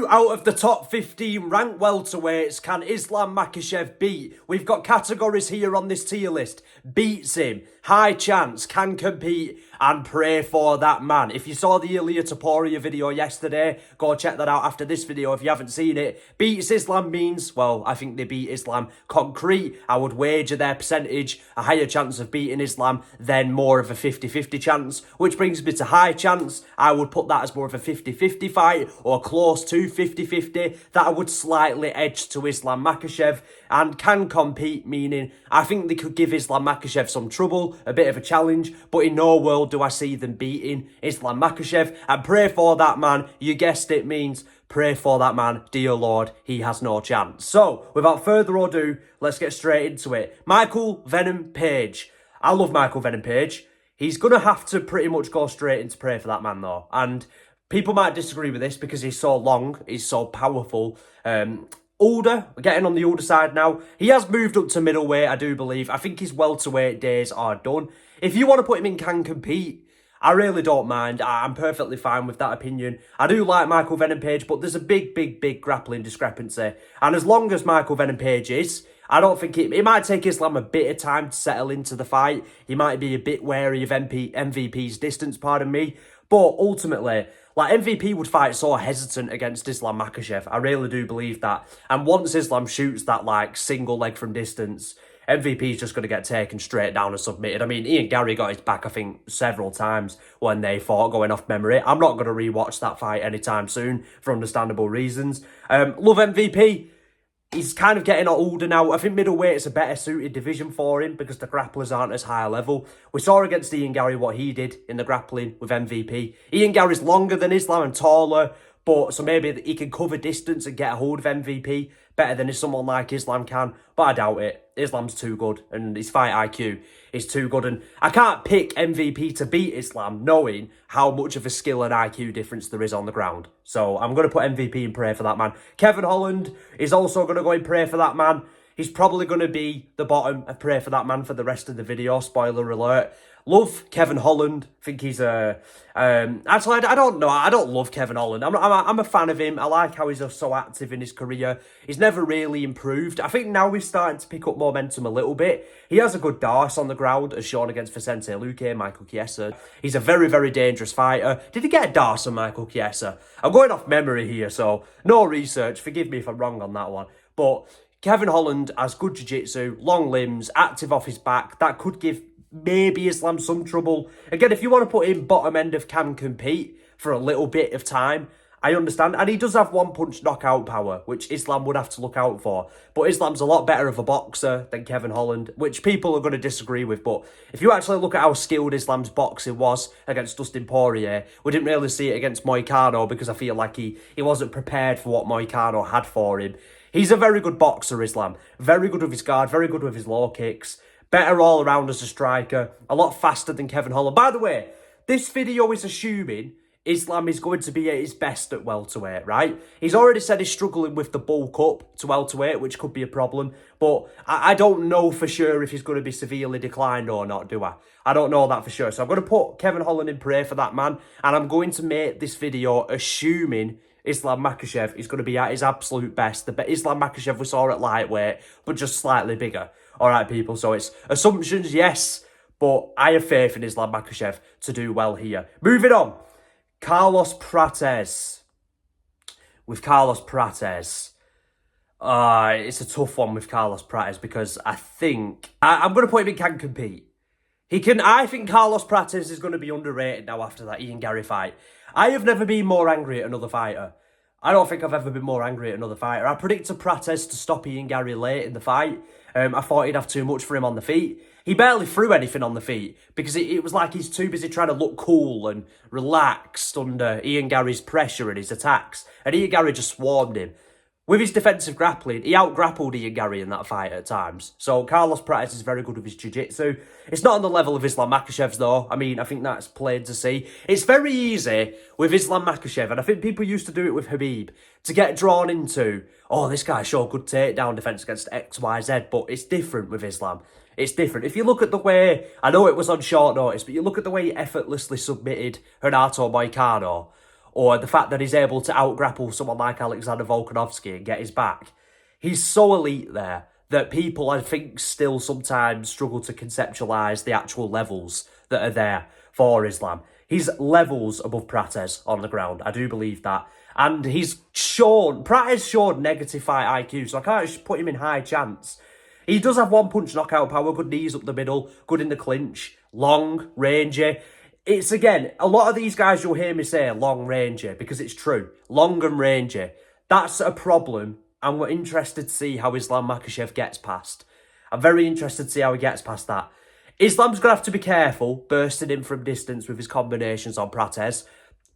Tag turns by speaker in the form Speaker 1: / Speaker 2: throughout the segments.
Speaker 1: Who out of the top 15 ranked welterweights can Islam Makhachev beat? We've got categories here on this tier list. Beats him, high chance, can compete, and pray for that man. If you saw the Ilia Topuria video yesterday, go check that out after this video if you haven't seen it. Beats Islam means, well, I think they beat Islam concrete. I would wager their percentage, a higher chance of beating Islam than more of a 50-50 chance, which brings me to high chance. I would put that as more of a 50-50 fight, or close to 50-50, that I would slightly edge to Islam Makhachev. And can compete, meaning I think they could give Islam Makhachev some trouble, a bit of a challenge, but in no world do I see them beating Islam Makhachev. And pray for that man, you guessed it, means pray for that man, dear Lord, he has no chance. So, without further ado, let's get straight into it. Michael Venom Page. I love Michael Venom Page. He's going to have to pretty much go straight into pray for that man though. And people might disagree with this because he's so long, he's so powerful. Older, getting on the older side now. He has moved up to middleweight, I do believe. I think his welterweight days are done. If you want to put him in can compete, I really don't mind. I'm perfectly fine with that opinion. I do like Michael Venom Page, but there's a big grappling discrepancy. And as long as Michael Venom Page is, I don't think it might take Islam a bit of time to settle into the fight. He might be a bit wary of MVP's distance, pardon me. But ultimately, like, MVP would fight so hesitant against Islam Makhachev. I really do believe that. And once Islam shoots that, like, single leg from distance, MVP's just going to get taken straight down and submitted. I mean, Ian Garry got his back, I think, several times when they fought, going off memory. I'm not going to rewatch that fight anytime soon for understandable reasons. Love MVP. He's kind of getting older now. I think middleweight is a better suited division for him because the grapplers aren't as high a level. We saw against Ian Garry what he did in the grappling with MVP. Ian Garry's longer than Islam and taller, but so maybe he can cover distance and get a hold of MVP better than if someone like Islam can. But I doubt it. Islam's too good and his fight IQ is too good. And I can't pick MVP to beat Islam knowing how much of a skill and IQ difference there is on the ground. So I'm going to put MVP in prayer for that man. Kevin Holland is also going to go in prayer for that man. He's probably going to be the bottom of prayer for that man for the rest of the video. Spoiler alert. Love Kevin Holland. I think he's a... actually, I don't know. I don't love Kevin Holland. I'm a fan of him. I like how he's so active in his career. He's never really improved. I think now he's starting to pick up momentum a little bit. He has a good darce on the ground, as shown against Vicente Luque, Michael Chiesa. He's a very dangerous fighter. Did he get a darce on Michael Chiesa? I'm going off memory here, so no research. Forgive me if I'm wrong on that one. But Kevin Holland has good jiu-jitsu, long limbs, active off his back. That could give maybe Islam some trouble. Again, if you want to put him bottom end of can compete for a little bit of time, I understand. And he does have one-punch knockout power, which Islam would have to look out for. But Islam's a lot better of a boxer than Kevin Holland, which people are going to disagree with. But if you actually look at how skilled Islam's boxing was against Dustin Poirier, we didn't really see it against Moicano because I feel like he wasn't prepared for what Moicano had for him. He's a very good boxer, Islam. Very good with his guard, very good with his low kicks. Better all around as a striker. A lot faster than Kevin Holland. By the way, this video is assuming Islam is going to be at his best at welterweight, right? He's already said he's struggling with the bulk up to welterweight, which could be a problem. But I don't know for sure if he's going to be severely declined or not, do I? I don't know that for sure. So I'm going to put Kevin Holland in prayer for that man. And I'm going to make this video assuming Islam Makhachev is going to be at his absolute best. The Islam Makhachev we saw at lightweight, but just slightly bigger. All right, people, so it's assumptions, yes, but I have faith in Islam Makhachev to do well here. Moving on, Carlos Prates. With Carlos Prates, it's a tough one with Carlos Prates because I think... I'm going to put him in can compete. I think Carlos Prates is going to be underrated now after that Ian Garry fight. I have never been more angry at another fighter. I don't think I've ever been more angry at another fighter. I predicted Prates to stop Ian Garry late in the fight. I thought he'd have too much for him on the feet. He barely threw anything on the feet because it was like he's too busy trying to look cool and relaxed under Ian Garry's pressure and his attacks. And Ian Garry just swarmed him. With his defensive grappling, he out-grappled Ian Garry in that fight at times. So Carlos Prates is very good with his jiu-jitsu. It's not on the level of Islam Makhachev's though. I mean, I think that's plain to see. It's very easy with Islam Makhachev, and I think people used to do it with Khabib, to get drawn into, oh, this guy showed good takedown defense against XYZ, but it's different with Islam. It's different. If you look at the way, I know it was on short notice, but you look at the way he effortlessly submitted Renato Moicano. or the fact that he's able to out-grapple someone like Alexander Volkanovski and get his back. He's so elite there that people, I think, still sometimes struggle to conceptualise the actual levels that are there for Islam. He's levels above Prates on the ground. I do believe that. And Prates showed negative fight IQ, so I can't just put him in high chance. He does have one-punch knockout power, good knees up the middle, good in the clinch, long, rangy. It's, again, a lot of these guys you'll hear me say long, rangy, because it's true. Long and rangy. That's a problem, and we're interested to see how Islam Makhachev gets past. I'm very interested to see how he gets past that. Islam's going to have to be careful, bursting in from distance with his combinations on Prates.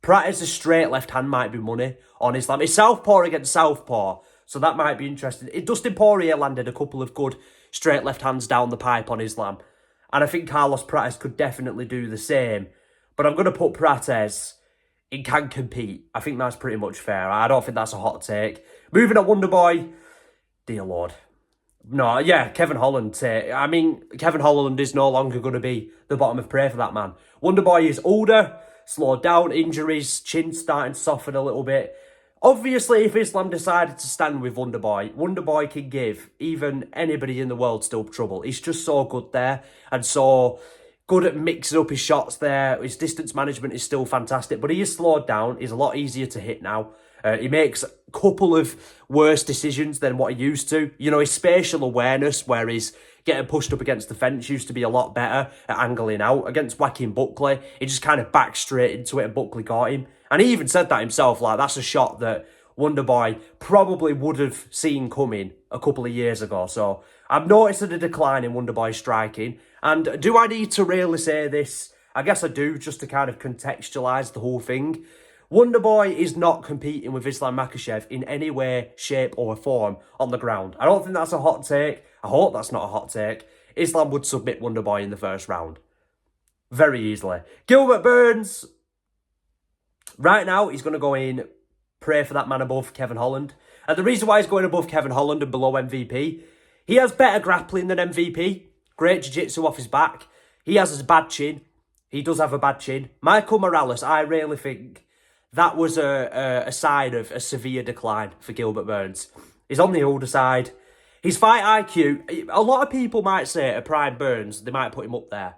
Speaker 1: Prates' straight left hand might be money on Islam. It's southpaw against southpaw, so that might be interesting. Dustin Poirier landed a couple of good straight left hands down the pipe on Islam, and I think Carlos Prates could definitely do the same. But I'm going to put Prates in can compete. I think that's pretty much fair. I don't think that's a hot take. Moving on, Wonderboy. Dear Lord. No, yeah, Kevin Holland. I mean, Kevin Holland is no longer going to be the bottom of prey for that man. Wonderboy is older, slowed down, injuries, chin starting to soften a little bit. Obviously, if Islam decided to stand with Wonderboy, Wonderboy can give even anybody in the world still trouble. He's just so good there and so good at mixing up his shots there. His distance management is still fantastic, but he is slowed down. He's a lot easier to hit now. He makes a couple of worse decisions than what he used to. You know, his spatial awareness, where he's getting pushed up against the fence, used to be a lot better at angling out. Against Joaquin Buckley, he just kind of backed straight into it and Buckley got him. And he even said that himself, like, that's a shot that Wonderboy probably would have seen coming a couple of years ago. So I've noticed a decline in Wonderboy's striking. And do I need to really say this? I guess I do, just to kind of contextualise the whole thing. Wonderboy is not competing with Islam Makhachev in any way, shape or form on the ground. I don't think that's a hot take. I hope that's not a hot take. Islam would submit Wonderboy in the first round. Very easily. Gilbert Burns. Right now, he's going to go in, pray for that man above Kevin Holland. And the reason why he's going above Kevin Holland and below MVP, he has better grappling than MVP. Great jiu-jitsu off his back. He has a bad chin. He does have a bad chin. Michael Morales, I really think that was a sign of a severe decline for Gilbert Burns. He's on the older side. His fight IQ, a lot of people might say at Prime Burns, they might put him up there.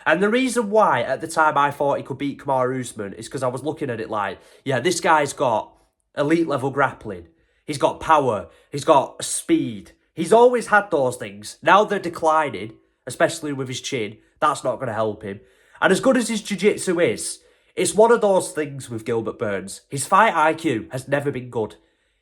Speaker 1: And the reason why at the time I thought he could beat Kamaru Usman is because I was looking at it like, yeah, this guy's got elite level grappling. He's got power. He's got speed. He's always had those things. Now they're declining, especially with his chin. That's not going to help him. And as good as his jiu-jitsu is, it's one of those things with Gilbert Burns. His fight IQ has never been good.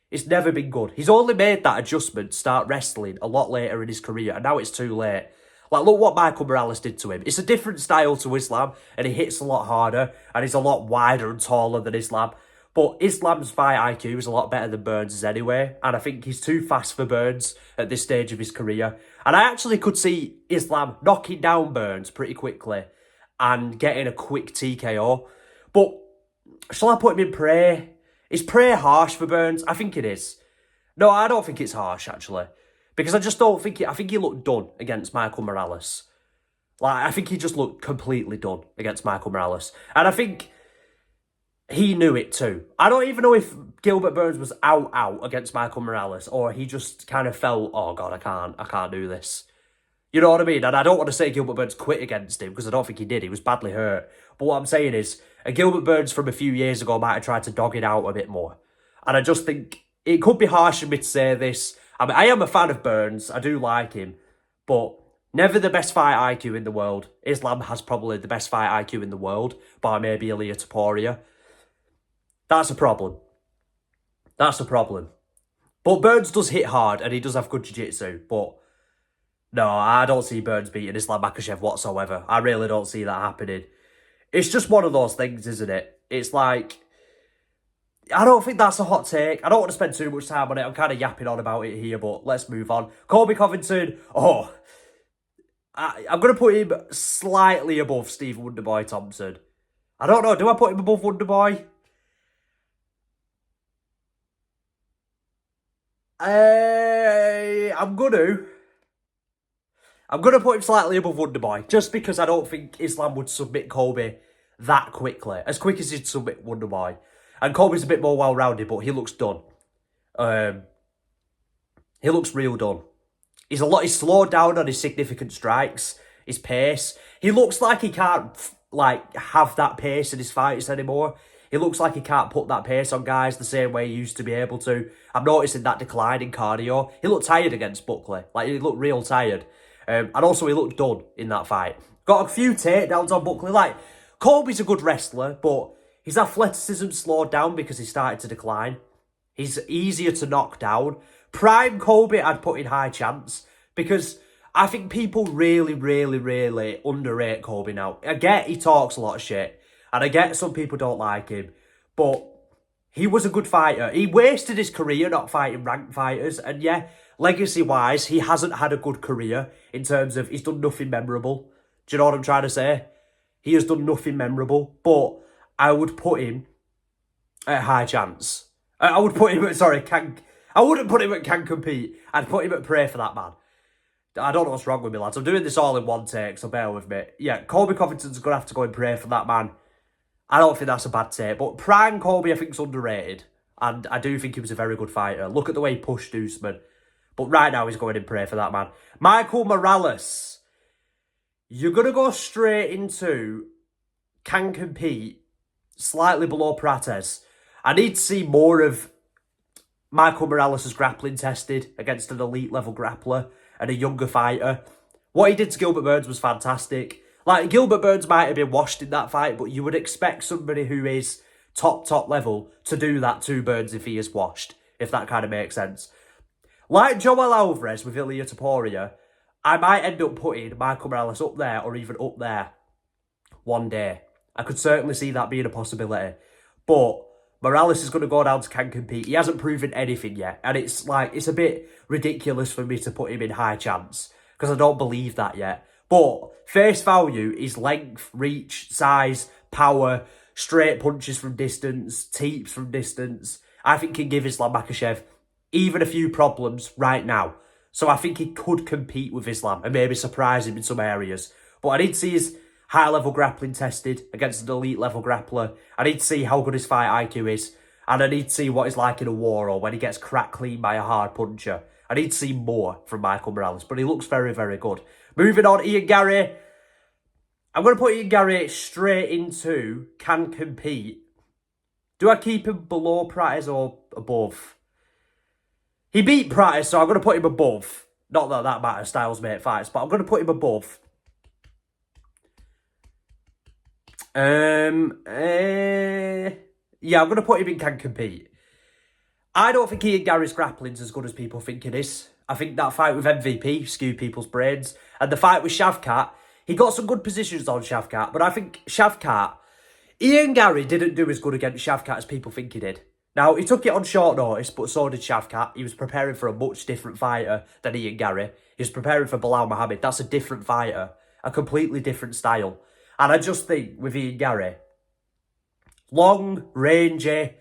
Speaker 1: It's never been good. He's only made that adjustment to start wrestling a lot later in his career, and now it's too late. Like, look what Michael Morales did to him. It's a different style to Islam, and he hits a lot harder, and he's a lot wider and taller than Islam. But Islam's fight IQ is a lot better than Burns' anyway, and I think he's too fast for Burns at this stage of his career. And I actually could see Islam knocking down Burns pretty quickly and getting a quick TKO. But shall I put him in prey? Is prey harsh for Burns? I think it is. No, I don't think it's harsh, actually. Because I just don't think I think he looked done against Michael Morales. Like, I think he just looked completely done against Michael Morales. And I think he knew it too. I don't even know if Gilbert Burns was out against Michael Morales, or he just kind of felt, oh God, I can't do this. You know what I mean? And I don't want to say Gilbert Burns quit against him, because I don't think he did. He was badly hurt. But what I'm saying is, a Gilbert Burns from a few years ago might have tried to dog it out a bit more. And I just think it could be harsh for me to say this. I mean, I am a fan of Burns. I do like him. But never the best fight IQ in the world. Islam has probably the best fight IQ in the world, by maybe Ilia Topuria. That's a problem. That's a problem. But Burns does hit hard, and he does have good jiu-jitsu. But no, I don't see Burns beating Islam Makhachev whatsoever. I really don't see that happening. It's just one of those things, isn't it? It's like, I don't think that's a hot take. I don't want to spend too much time on it. I'm kind of yapping on about it here, but let's move on. Colby Covington. Oh, I'm going to put him slightly above Steve Wonderboy Thompson. I don't know. Do I put him above Wonderboy? I'm going to put him slightly above Wonderboy, just because I don't think Islam would submit Colby that quickly, as quick as he'd submit Wonderboy. And Colby's a bit more well-rounded, but he looks done. He looks real done. He's slowed down on his significant strikes, his pace. He looks like he can't have that pace in his fights anymore. He looks like he can't put that pace on guys the same way he used to be able to. I'm noticing that decline in cardio. He looked tired against Buckley. He looked real tired. And also he looked done in that fight. Got a few takedowns on Buckley. Colby's a good wrestler, but his athleticism slowed down because he started to decline. He's easier to knock down. Prime Colby, I'd put in high chance because I think people really, really, really underrate Colby now. I get he talks a lot of shit, and I get some people don't like him, but he was a good fighter. He wasted his career not fighting ranked fighters, and yeah, legacy-wise, he hasn't had a good career in terms of he's done nothing memorable. Do you know what I'm trying to say? He has done nothing memorable, but I would put him at high chance. I would put him at, I wouldn't put him at can compete. I'd put him at pray for that man. I don't know what's wrong with me, lads. I'm doing this all in one take, so bear with me. Yeah, Colby Covington's going to have to go and pray for that man. I don't think that's a bad take, but prime Colby I think is underrated. And I do think he was a very good fighter. Look at the way he pushed Usman. But right now he's going and pray for that man. Michael Morales. You're going to go straight into can compete slightly below Prates. I need to see more of Michael Morales' grappling tested against an elite level grappler and a younger fighter. What he did to Gilbert Burns was fantastic. Gilbert Burns might have been washed in that fight, but you would expect somebody who is top level to do that to Burns if he is washed, if that kind of makes sense. Like Joel Alvarez with Ilia Topuria, I might end up putting Michael Morales up there or even up there one day. I could certainly see that being a possibility. But Morales is going to go down to can compete. He hasn't proven anything yet. And it's a bit ridiculous for me to put him in high chance because I don't believe that yet. But face value is length, reach, size, power, straight punches from distance, teeps from distance. I think can give Islam Makhachev even a few problems right now. So I think he could compete with Islam and maybe surprise him in some areas. But I need to see his high-level grappling tested against an elite-level grappler. I need to see how good his fight IQ is. And I need to see what he's like in a war or when he gets cracked clean by a hard puncher. I need to see more from Michael Morales. But he looks very, very good. Moving on, Ian Garry. I'm going to put Ian Garry straight into can compete. Do I keep him below Prates or above? He beat Prates, so I'm going to put him above. Not that that matters, styles mate fights, but I'm going to put him above. Yeah, I'm going to put him in can compete. I don't think Ian Garry's grappling's as good as people think it is. I think that fight with MVP skewed people's brains. And the fight with Shavkat, he got some good positions on Shavkat, but I think Ian Garry didn't do as good against Shavkat as people think he did. Now, he took it on short notice, but so did Shavkat. He was preparing for a much different fighter than Ian Garry. He was preparing for Belal Muhammad. That's a different fighter. A completely different style. And I just think with Ian Garry, long, rangy.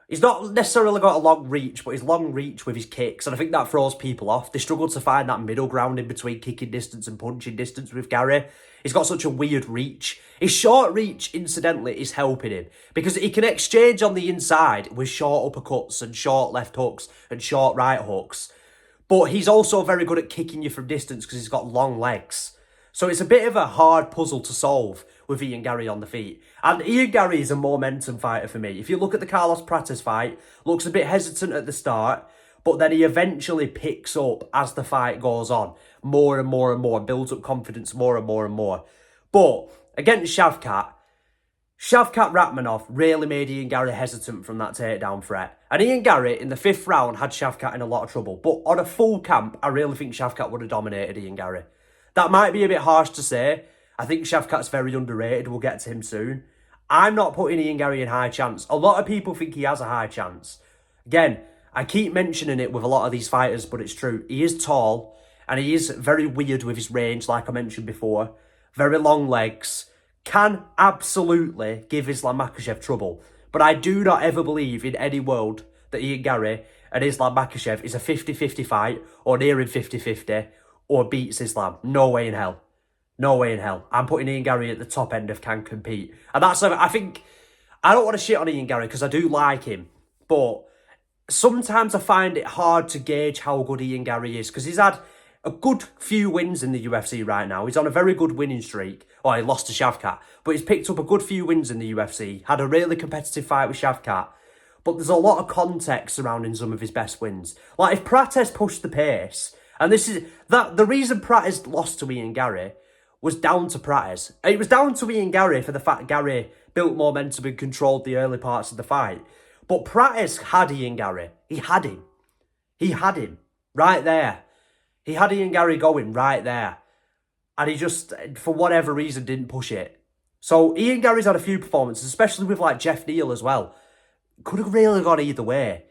Speaker 1: He's not necessarily got a long reach, but he's long reach with his kicks. And I think that throws people off. They struggle to find that middle ground in between kicking distance and punching distance with Garry. He's got such a weird reach. His short reach, incidentally, is helping him. Because he can exchange on the inside with short uppercuts and short left hooks and short right hooks. But he's also very good at kicking you from distance because he's got long legs. So it's a bit of a hard puzzle to solve with Ian Garry on the feet. And Ian Garry is a momentum fighter for me. If you look at the Carlos Prates fight, looks a bit hesitant at the start, but then he eventually picks up as the fight goes on. More and more and more, builds up confidence more and more and more. But against Shavkat Rakhmonov really made Ian Garry hesitant from that takedown threat. And Ian Garry, in the 5th round, had Shavkat in a lot of trouble. But on a full camp, I really think Shavkat would have dominated Ian Garry. That might be a bit harsh to say. I think Shavkat's very underrated. We'll get to him soon. I'm not putting Ian Garry in high chance. A lot of people think he has a high chance. Again, I keep mentioning it with a lot of these fighters, but it's true. He is tall, and he is very weird with his range, like I mentioned before. Very long legs. Can absolutely give Islam Makhachev trouble. But I do not ever believe in any world that Ian Garry and Islam Makhachev is a 50-50 fight, or nearing 50-50, or beats Islam. No way in hell. No way in hell. I'm putting Ian Garry at the top end of can compete. And that's, I think I don't want to shit on Ian Garry because I do like him, but sometimes I find it hard to gauge how good Ian Garry is because he's had a good few wins in the UFC right now. He's on a very good winning streak. Oh, he lost to Shavkat, but he's picked up a good few wins in the UFC. Had a really competitive fight with Shavkat, but there's a lot of context surrounding some of his best wins. Like if Prates pushed the pace, and this is that the reason Prates lost to Ian Garry was down to Prates. It was down to Ian Garry for the fact Garry built momentum and controlled the early parts of the fight. But Prates had Ian Garry. He had him. He had him right there. He had Ian Garry going right there. And he just, for whatever reason, didn't push it. So Ian Garry's had a few performances, especially with like Jeff Neal as well. Could have really gone either way.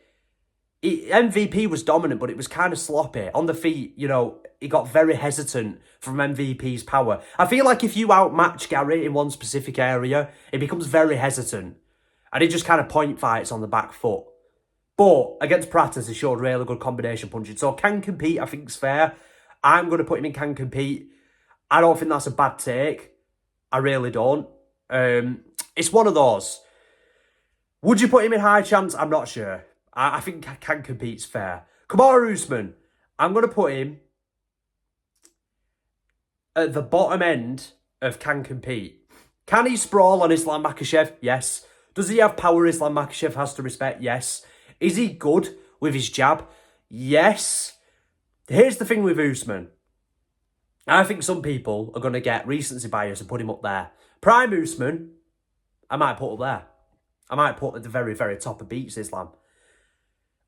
Speaker 1: MVP was dominant, but it was kind of sloppy. On the feet, you know, he got very hesitant from MVP's power. I feel like if you outmatch Garry in one specific area, it becomes very hesitant. And he just kind of point fights on the back foot. But against Prates, he showed really good combination punching. So can compete, I think is fair. I'm going to put him in can compete. I don't think that's a bad take. I really don't. It's one of those. Would you put him in high chance? I'm not sure. I think can compete's fair. Kamaru Usman, I'm going to put him at the bottom end of can compete. Can he sprawl on Islam Makhachev? Yes. Does he have power Islam Makhachev has to respect? Yes. Is he good with his jab? Yes. Here's the thing with Usman. I think some people are going to get recency bias and put him up there. Prime Usman, I might put up there. I might put at the very, very top of beats Islam.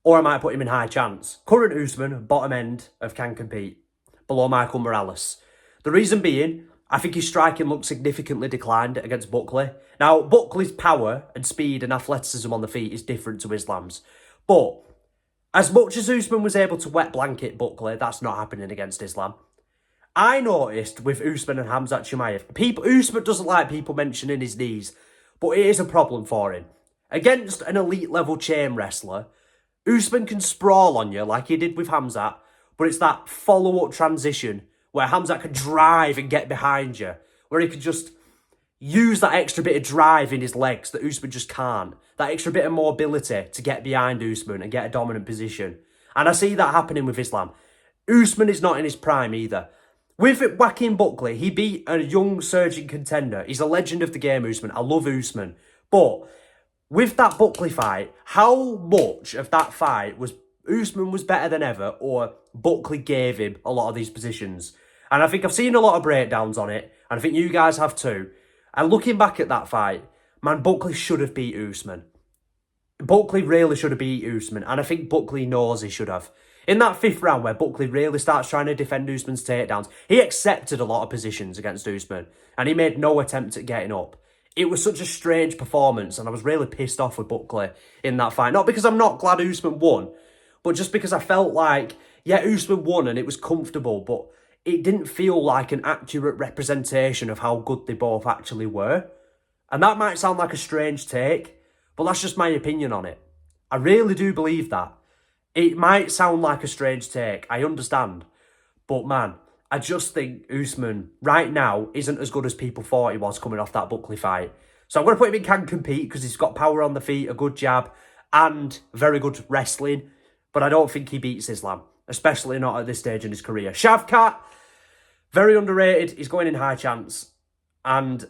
Speaker 1: Or I might put him in high chance. Current Usman, bottom end of can compete. Below Michael Morales. The reason being, I think his striking looks significantly declined against Buckley. Now, Buckley's power and speed and athleticism on the feet is different to Islam's. But as much as Usman was able to wet blanket Buckley, that's not happening against Islam. I noticed with Usman and Khamzat Chimaev, Usman doesn't like people mentioning his knees, but it is a problem for him. Against an elite level chain wrestler, Usman can sprawl on you like he did with Khamzat, but it's that follow-up transition where Khamzat can drive and get behind you, where he can just use that extra bit of drive in his legs that Usman just can't. That extra bit of mobility to get behind Usman and get a dominant position. And I see that happening with Islam. Usman is not in his prime either. With Joaquin Buckley, he beat a young surging contender. He's a legend of the game, Usman. I love Usman. But with that Buckley fight, how much of that fight was Usman was better than ever or Buckley gave him a lot of these positions? And I think I've seen a lot of breakdowns on it, and I think you guys have too. And looking back at that fight, man, Buckley should have beat Usman. Buckley really should have beat Usman, and I think Buckley knows he should have. In that fifth round where Buckley really starts trying to defend Usman's takedowns, he accepted a lot of positions against Usman, and he made no attempt at getting up. It was such a strange performance, and I was really pissed off with Buckley in that fight. Not because I'm not glad Usman won, but just because I felt like, yeah, Usman won and it was comfortable, but it didn't feel like an accurate representation of how good they both actually were. And that might sound like a strange take, but that's just my opinion on it. I really do believe that. It might sound like a strange take, I understand. But man, I just think Usman right now isn't as good as people thought he was coming off that Buckley fight. So I'm going to put him in can compete because he's got power on the feet, a good jab, and very good wrestling. But I don't think he beats Islam, especially not at this stage in his career. Shavkat, very underrated. He's going in high chance. And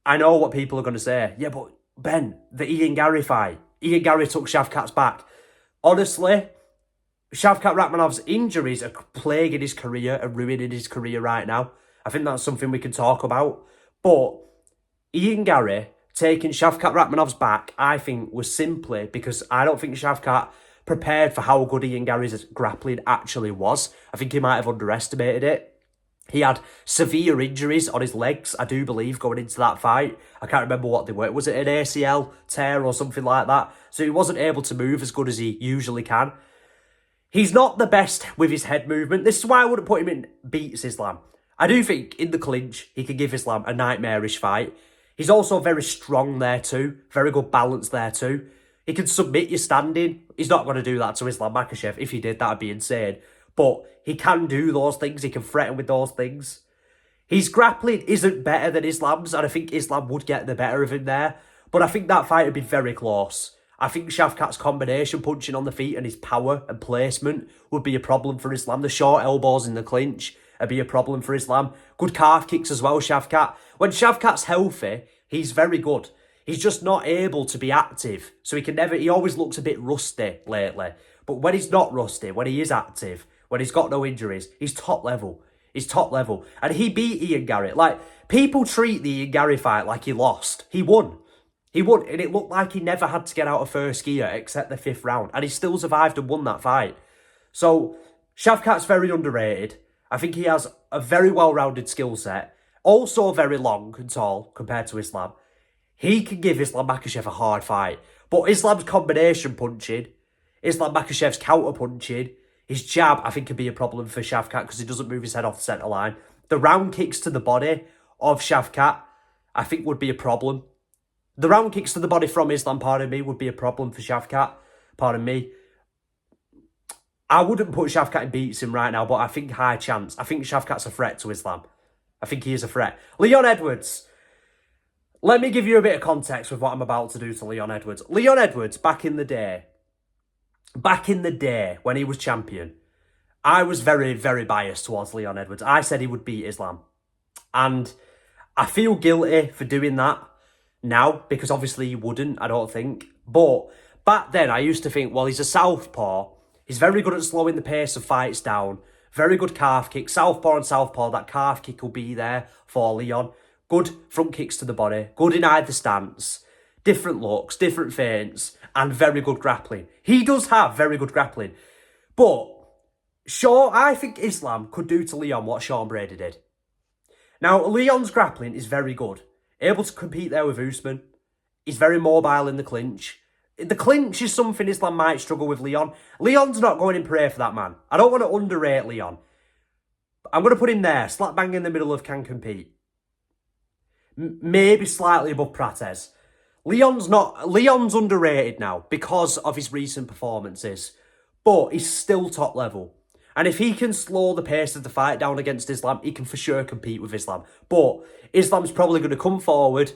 Speaker 1: I know what people are going to say. Yeah, but Ben, the Ian Garry fight. Ian Garry took Shavkat's back. Honestly, Shavkat Rakhmonov's injuries are plaguing his career and ruining his career right now. I think that's something we can talk about. But Ian Garry taking Shavkat Rakhmonov's back, I think, was simply because I don't think Shavkat prepared for how good Ian Garry's grappling actually was. I think he might have underestimated it. He had severe injuries on his legs, I do believe, going into that fight. I can't remember what they were. Was it an ACL tear or something like that? So he wasn't able to move as good as he usually can. He's not the best with his head movement. This is why I wouldn't put him in beats Islam. I do think in the clinch, he can give Islam a nightmarish fight. He's also very strong there too. Very good balance there too. He can submit you standing. He's not going to do that to Islam Makhachev. If he did, that would be insane. But he can do those things. He can threaten with those things. His grappling isn't better than Islam's, and I think Islam would get the better of him there. But I think that fight would be very close. I think Shavkat's combination punching on the feet and his power and placement would be a problem for Islam. The short elbows in the clinch would be a problem for Islam. Good calf kicks as well, Shavkat. When Shavkat's healthy, he's very good. He's just not able to be active. So he always looks a bit rusty lately. But when he's not rusty, when he is active, when he's got no injuries, he's top level. He's top level. And he beat Ian Garry. Like, people treat the Ian Garry fight like he lost. He won. He won. And it looked like he never had to get out of first gear except the 5th round. And he still survived and won that fight. So, Shavkat's very underrated. I think he has a very well-rounded skill set. Also very long and tall compared to Islam. He can give Islam Makhachev a hard fight. But Islam's combination punching, Islam Makhachev's counter punching, his jab, I think, could be a problem for Shavkat because he doesn't move his head off the centre line. The round kicks to the body of Shavkat, I think, would be a problem. The round kicks to the body from Islam, pardon me, would be a problem for Shavkat. Pardon me. I wouldn't put Shavkat in beats him right now, but I think high chance. I think Shavkat's a threat to Islam. I think he is a threat. Leon Edwards. Let me give you a bit of context with what I'm about to do to Leon Edwards. Leon Edwards, back in the day, when he was champion, I was very, very biased towards Leon Edwards. I said he would beat Islam. And I feel guilty for doing that now, because obviously he wouldn't, I don't think. But back then, I used to think, well, he's a southpaw. He's very good at slowing the pace of fights down. Very good calf kick. Southpaw and southpaw, that calf kick will be there for Leon. Good front kicks to the body. Good in either stance. Different looks, different feints, and very good grappling. He does have very good grappling. But I think Islam could do to Leon what Shawn Brady did. Now, Leon's grappling is very good. Able to compete there with Usman. He's very mobile in the clinch. The clinch is something Islam might struggle with Leon. Leon's not going in prayer for that, man. I don't want to underrate Leon. I'm going to put him there, slap bang in the middle of can compete. Maybe slightly above Prates. Leon's underrated now because of his recent performances. But he's still top level. And if he can slow the pace of the fight down against Islam, he can for sure compete with Islam. But Islam's probably going to come forward,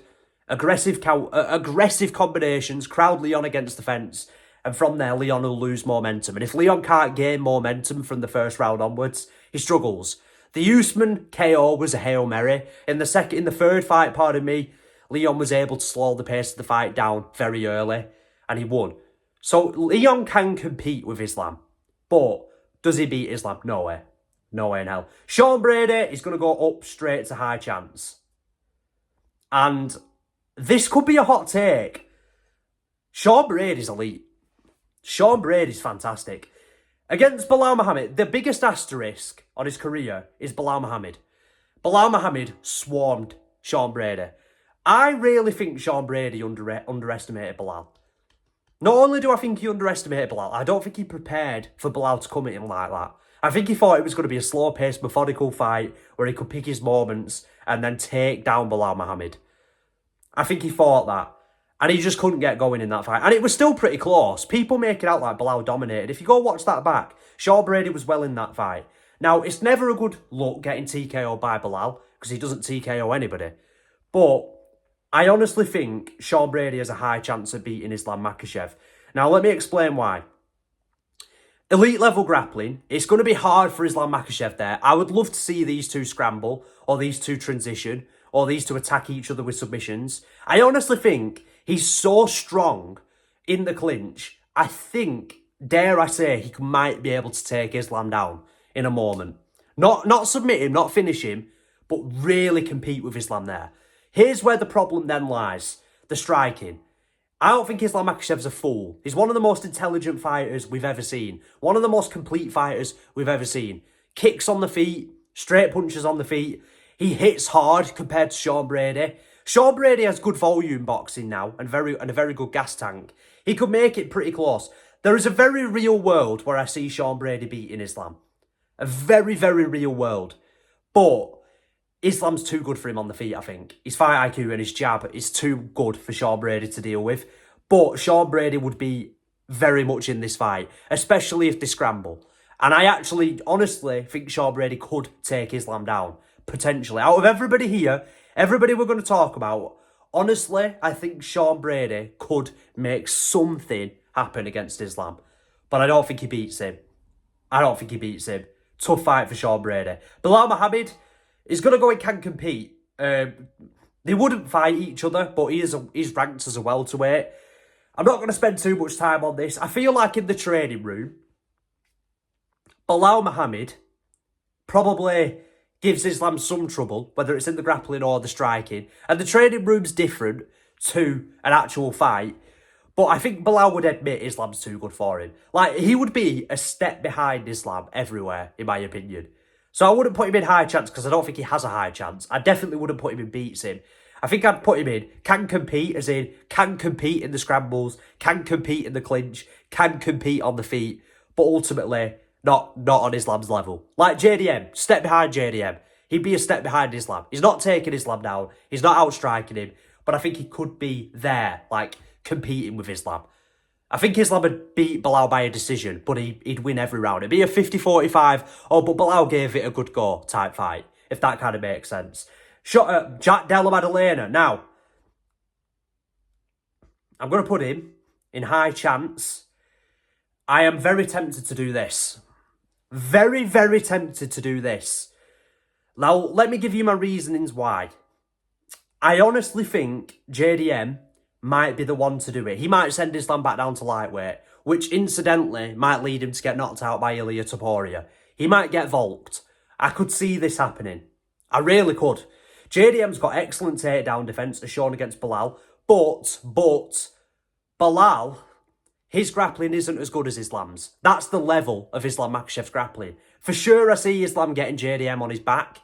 Speaker 1: aggressive combinations, crowd Leon against the fence, and from there Leon will lose momentum. And if Leon can't gain momentum from the first round onwards, he struggles. The Usman KO was a Hail Mary. In the third fight, pardon me, Leon was able to slow the pace of the fight down very early, and he won. So Leon can compete with Islam, but does he beat Islam? No way. No way in hell. Shawn Brady is going to go up straight to high chance. And this could be a hot take. Shawn Brady's elite. Shawn Brady's fantastic. Against Belal Muhammad, the biggest asterisk on his career is Belal Muhammad. Belal Muhammad swarmed Shawn Brady. I really think Shawn Brady underestimated Belal. Not only do I think he underestimated Belal, I don't think he prepared for Belal to come at him like that. I think he thought it was going to be a slow-paced, methodical fight where he could pick his moments and then take down Belal Muhammad. I think he thought that. And he just couldn't get going in that fight. And it was still pretty close. People make it out like Belal dominated. If you go watch that back, Shawn Brady was well in that fight. Now, it's never a good look getting TKO'd by Belal because he doesn't TKO anybody. But I honestly think Shawn Brady has a high chance of beating Islam Makhachev. Now, let me explain why. Elite level grappling, it's going to be hard for Islam Makhachev there. I would love to see these two scramble, or these two transition, or these two attack each other with submissions. I honestly think he's so strong in the clinch, I think, dare I say, he might be able to take Islam down in a moment. Not submit him, not finish him, but really compete with Islam there. Here's where the problem then lies. The striking. I don't think Islam Makhachev's a fool. He's one of the most intelligent fighters we've ever seen. One of the most complete fighters we've ever seen. Kicks on the feet, straight punches on the feet. He hits hard compared to Shawn Brady. Shawn Brady has good volume boxing now and a very good gas tank. He could make it pretty close. There is a very real world where I see Shawn Brady beating Islam. A very, very real world. But Islam's too good for him on the feet, I think. His fight IQ and his jab is too good for Shawn Brady to deal with. But Shawn Brady would be very much in this fight, especially if they scramble. And I actually, honestly, think Shawn Brady could take Islam down, potentially. Out of everybody here, everybody we're going to talk about, Honestly, I think Shawn Brady could make something happen against Islam. But I don't think he beats him. Tough fight for Shawn Brady. Belal Muhammad is going to go and can compete. They wouldn't fight each other, but he's ranked as a welterweight. I'm not going to spend too much time on this. I feel like in the training room, Belal Muhammad probably gives Islam some trouble, whether it's in the grappling or the striking. And the training room's different to an actual fight. But I think Belal would admit Islam's too good for him. Like, he would be a step behind Islam everywhere, in my opinion. So I wouldn't put him in high chance because I don't think he has a high chance. I definitely wouldn't put him in beats him. I think I'd put him in can compete, as in can compete in the scrambles, can compete in the clinch, can compete on the feet, but ultimately not on Islam's level. Like JDM, step behind JDM. He'd be a step behind Islam. He's not taking Islam down. He's not outstriking him. But I think he could be there, like, competing with Islam. I think Islam would beat Belal by a decision, but he'd win every round. It'd be a 50-45, but Belal gave it a good go type fight, if that kind of makes sense. Shot at Jack Della Maddalena. Now, I'm going to put him in high chance. I am very tempted to do this. Very, very tempted to do this. Now, let me give you my reasonings why. I honestly think JDM might be the one to do it. He might send Islam back down to lightweight, which incidentally might lead him to get knocked out by Ilia Topuria. He might get volked. I could see this happening. I really could. JDM's got excellent takedown defence as shown against Belal, but Belal, his grappling isn't as good as Islam's. That's the level of Islam Makhachev's grappling. For sure, I see Islam getting JDM on his back.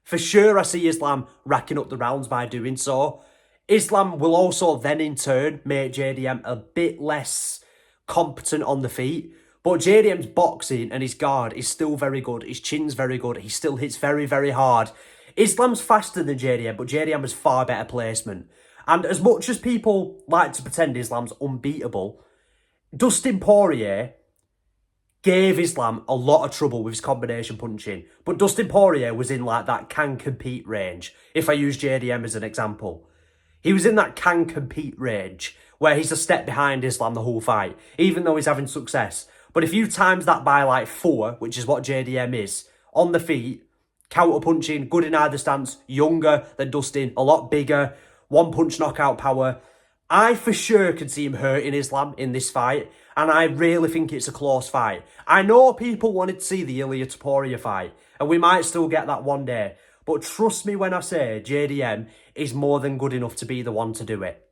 Speaker 1: For sure, I see Islam racking up the rounds by doing so. Islam will also then, in turn, make JDM a bit less competent on the feet. But JDM's boxing and his guard is still very good. His chin's very good. He still hits very, very hard. Islam's faster than JDM, but JDM has far better placement. And as much as people like to pretend Islam's unbeatable, Dustin Poirier gave Islam a lot of trouble with his combination punching. But Dustin Poirier was in like that can-compete range, if I use JDM as an example. He was in that can-compete range, where he's a step behind Islam the whole fight, even though he's having success. But if you times that by like 4, which is what JDM is, on the feet, counter-punching, good in either stance, younger than Dustin, a lot bigger, one-punch knockout power, I for sure can see him hurting Islam in this fight, and I really think it's a close fight. I know people wanted to see the Ilia Topuria fight, and we might still get that one day, but trust me when I say JDM is more than good enough to be the one to do it.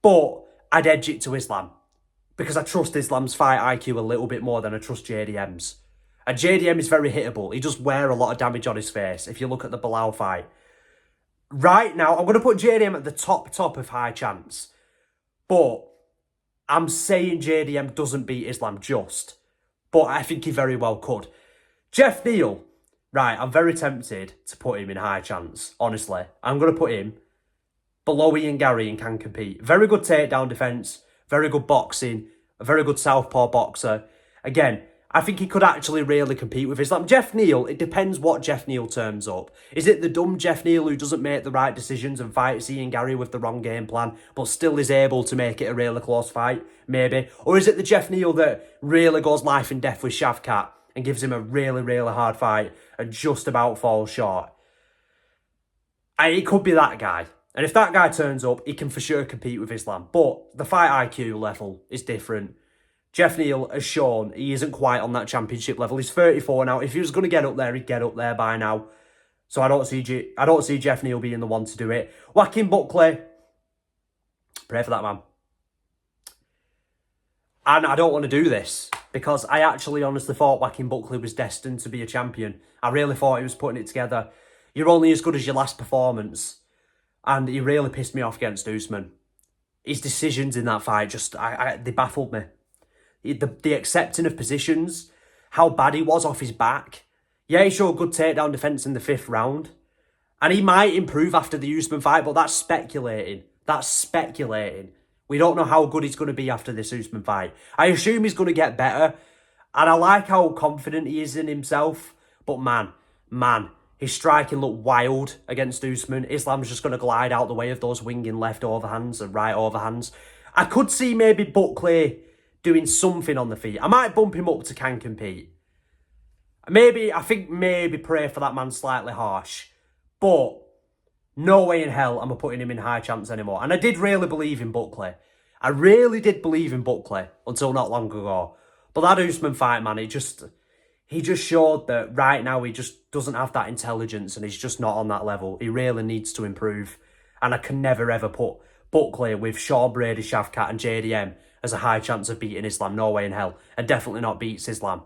Speaker 1: But I'd edge it to Islam, because I trust Islam's fight IQ a little bit more than I trust JDM's. And JDM is very hittable. He does wear a lot of damage on his face, if you look at the Belal fight. Right now, I'm going to put JDM at the top of high chance. But I'm saying JDM doesn't beat Islam just. But I think he very well could. Jeff Neal. Right, I'm very tempted to put him in high chance, honestly. I'm going to put him below Ian Garry and can compete. Very good takedown defence. Very good boxing. A very good southpaw boxer. Again, I think he could actually really compete with Islam. Jeff Neal, it depends what Jeff Neal turns up. Is it the dumb Jeff Neal who doesn't make the right decisions and fights Ian Garry with the wrong game plan, but still is able to make it a really close fight? Maybe. Or is it the Jeff Neal that really goes life and death with Shavkat and gives him a really, really hard fight and just about falls short? It could be that guy. And if that guy turns up, he can for sure compete with Islam. But the fight IQ level is different. Jeff Neal has shown he isn't quite on that championship level. He's 34 now. If he was going to get up there, he'd get up there by now. So I don't see Jeff Neal being the one to do it. Joaquin Buckley, pray for that man. And I don't want to do this because I actually honestly thought Joaquin Buckley was destined to be a champion. I really thought he was putting it together. You're only as good as your last performance. And he really pissed me off against Usman. His decisions in that fight they baffled me. The accepting of positions, how bad he was off his back. Yeah, he showed good takedown defence in the 5th round. And he might improve after the Usman fight, but that's speculating. We don't know how good he's going to be after this Usman fight. I assume he's going to get better. And I like how confident he is in himself. But man, His striking looked wild against Usman. Islam's just going to glide out the way of those winging left overhands and right overhands. I could see maybe Buckley doing something on the feet. I might bump him up to can compete. I think maybe pray for that man slightly harsh. But no way in hell am I putting him in high chance anymore. And I did really believe in Buckley. I really did believe in Buckley until not long ago. But that Usman fight, man, he just showed that right now he just doesn't have that intelligence and he's just not on that level. He really needs to improve. And I can never ever put Buckley with Shawn, Brady, Shavkat and JDM as a high chance of beating Islam. No way in hell. And definitely not beats Islam.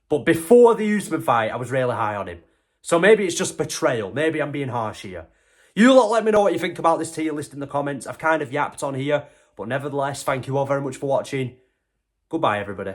Speaker 1: But before the Usman fight, I was really high on him. So maybe it's just betrayal. Maybe I'm being harsh here. You lot let me know what you think about this tier list in the comments. I've kind of yapped on here. But nevertheless, thank you all very much for watching. Goodbye, everybody.